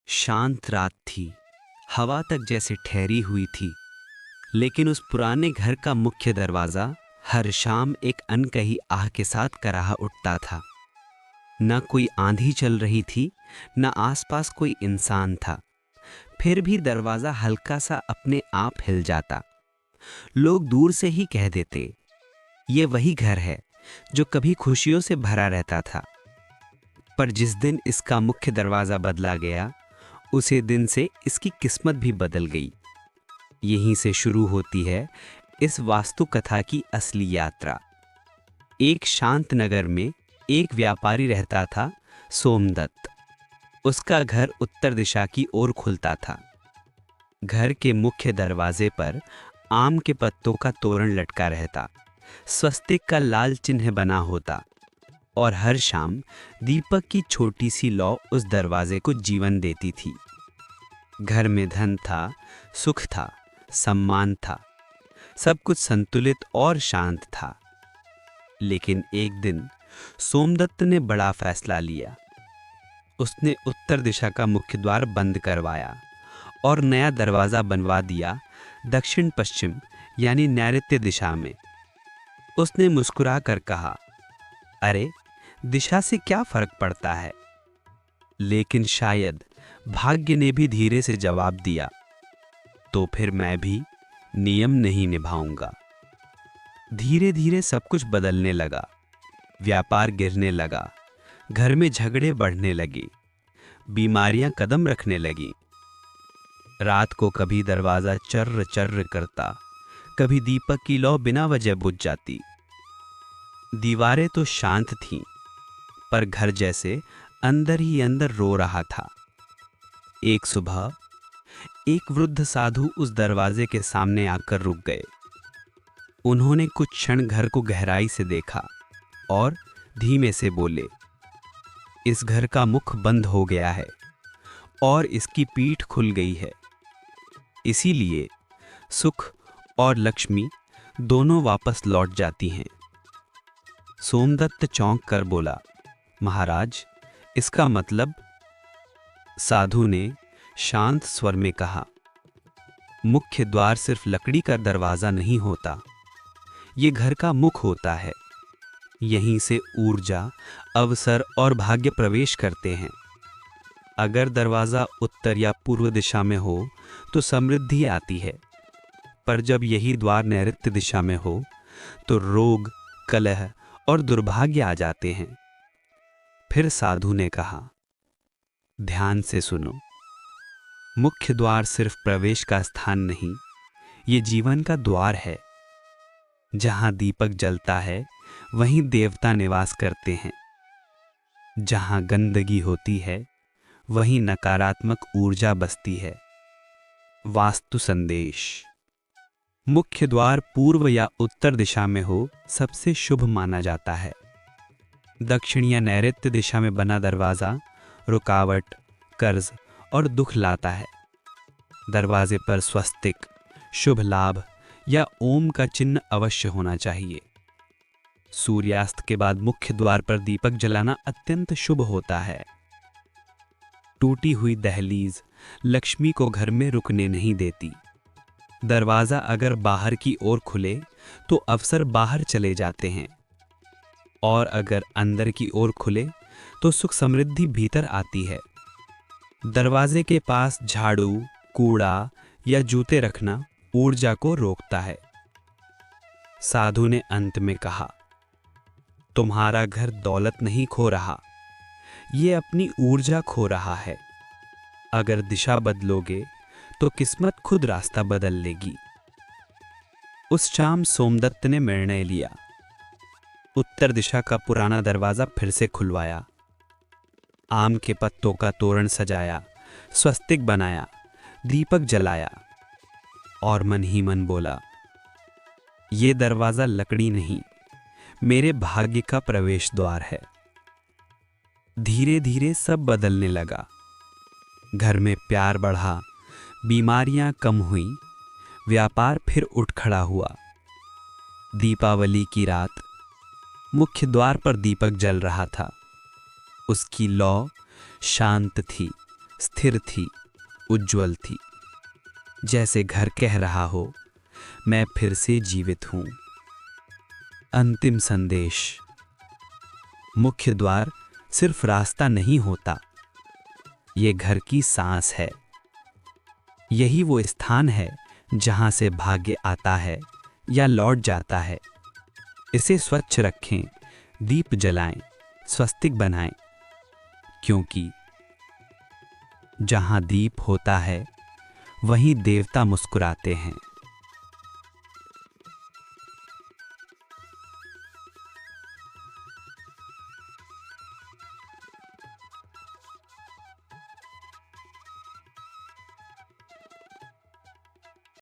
शांत रात थी। हवा तक जैसे ठहरी हुई थी, लेकिन उस पुराने घर का मुख्य दरवाजा हर शाम एक अनकही आह के साथ कराह उठता था। न कोई आंधी चल रही थी, न आसपास कोई इंसान था। फिर भी दरवाजा हल्का सा अपने आप हिल जाता। लोग दूर से ही कह देते, ये वही घर है जो कभी खुशियों से भरा रहता था। पर जिस दिन इसका मुख्य दरवाजा बदला गया, उसी दिन से इसकी किस्मत भी बदल गई। यहीं से शुरू होती है इस वास्तु कथा की असली यात्रा। एक शांत नगर में एक व्यापारी रहता था, सोमदत्त। उसका घर उत्तर दिशा की ओर खुलता था। घर के मुख्य दरवाजे पर आम के पत्तों का तोरण लटका रहता, स्वस्तिक का लाल चिन्ह बना होता, और हर शाम दीपक की छोटी सी लौ उस दरवाजे को जीवन देती थी। घर में धन था, सुख था, सम्मान था, सब कुछ संतुलित और शांत था। लेकिन एक दिन सोमदत्त ने बड़ा फैसला लिया। उसने उत्तर दिशा का मुख्य द्वार बंद करवाया और नया दरवाजा बनवा दिया दक्षिण पश्चिम यानी नैऋत्य दिशा में। उसने मुस्कुरा कर कहा, अरे, दिशा से क्या फर्क पड़ता है? लेकिन शायद भाग्य ने भी धीरे से जवाब दिया, तो फिर मैं भी नियम नहीं निभाऊंगा। धीरे धीरे सब कुछ बदलने लगा। व्यापार गिरने लगा, घर में झगड़े बढ़ने लगे, बीमारियां कदम रखने लगी। रात को कभी दरवाजा चर्र चर्र करता, कभी दीपक की लौ बिना वजह बुझ जाती। दीवारें तो शांत थीं, पर घर जैसे अंदर ही अंदर रो रहा था। एक सुबह एक वृद्ध साधु उस दरवाजे के सामने आकर रुक गए। उन्होंने कुछ क्षण घर को गहराई से देखा और धीमे से बोले, इस घर का मुख बंद हो गया है और इसकी पीठ खुल गई है। इसीलिए सुख और लक्ष्मी दोनों वापस लौट जाती हैं। सोमदत्त चौंक कर बोला, महाराज, इसका मतलब? साधु ने शांत स्वर में कहा, मुख्य द्वार सिर्फ लकड़ी का दरवाजा नहीं होता, ये घर का मुख होता है। यहीं से ऊर्जा, अवसर और भाग्य प्रवेश करते हैं। अगर दरवाजा उत्तर या पूर्व दिशा में हो तो समृद्धि आती है, पर जब यही द्वार नैऋत्य दिशा में हो तो रोग, कलह और दुर्भाग्य आ जाते हैं। फिर साधु ने कहा, ध्यान से सुनो, मुख्य द्वार सिर्फ प्रवेश का स्थान नहीं, ये जीवन का द्वार है। जहां दीपक जलता है, वहीं देवता निवास करते हैं। जहां गंदगी होती है, वहीं नकारात्मक ऊर्जा बसती है। वास्तु संदेश: मुख्य द्वार पूर्व या उत्तर दिशा में हो सबसे शुभ माना जाता है। दक्षिण या नैऋत्य दिशा में बना दरवाजा रुकावट, कर्ज और दुख लाता है। दरवाजे पर स्वस्तिक, शुभ लाभ या ओम का चिन्ह अवश्य होना चाहिए। सूर्यास्त के बाद मुख्य द्वार पर दीपक जलाना अत्यंत शुभ होता है। टूटी हुई दहलीज लक्ष्मी को घर में रुकने नहीं देती। दरवाजा अगर बाहर की ओर खुले तो अवसर बाहर चले जाते हैं, और अगर अंदर की ओर खुले तो सुख समृद्धि भीतर आती है। दरवाजे के पास झाड़ू, कूड़ा या जूते रखना ऊर्जा को रोकता है। साधु ने अंत में कहा, तुम्हारा घर दौलत नहीं खो रहा, ये अपनी ऊर्जा खो रहा है। अगर दिशा बदलोगे तो किस्मत खुद रास्ता बदल लेगी। उस शाम सोमदत्त ने निर्णय लिया। उत्तर दिशा का पुराना दरवाजा फिर से खुलवाया, आम के पत्तों का तोरण सजाया, स्वस्तिक बनाया, दीपक जलाया, और मन ही मन बोला, ये दरवाजा लकड़ी नहीं, मेरे भाग्य का प्रवेश द्वार है। धीरे धीरे सब बदलने लगा। घर में प्यार बढ़ा, बीमारियां कम हुई, व्यापार फिर उठ खड़ा हुआ। दीपावली की रात मुख्य द्वार पर दीपक जल रहा था। उसकी लौ शांत थी, स्थिर थी, उज्ज्वल थी, जैसे घर कह रहा हो, मैं फिर से जीवित हूं। अंतिम संदेश। मुख्य द्वार सिर्फ रास्ता नहीं होता, ये घर की सांस है। यही वो स्थान है जहां से भाग्य आता है या लौट जाता है। इसे स्वच्छ रखें, दीप जलाएं, स्वस्तिक बनाएं, क्योंकि जहां दीप होता है वहीं देवता मुस्कुराते हैं।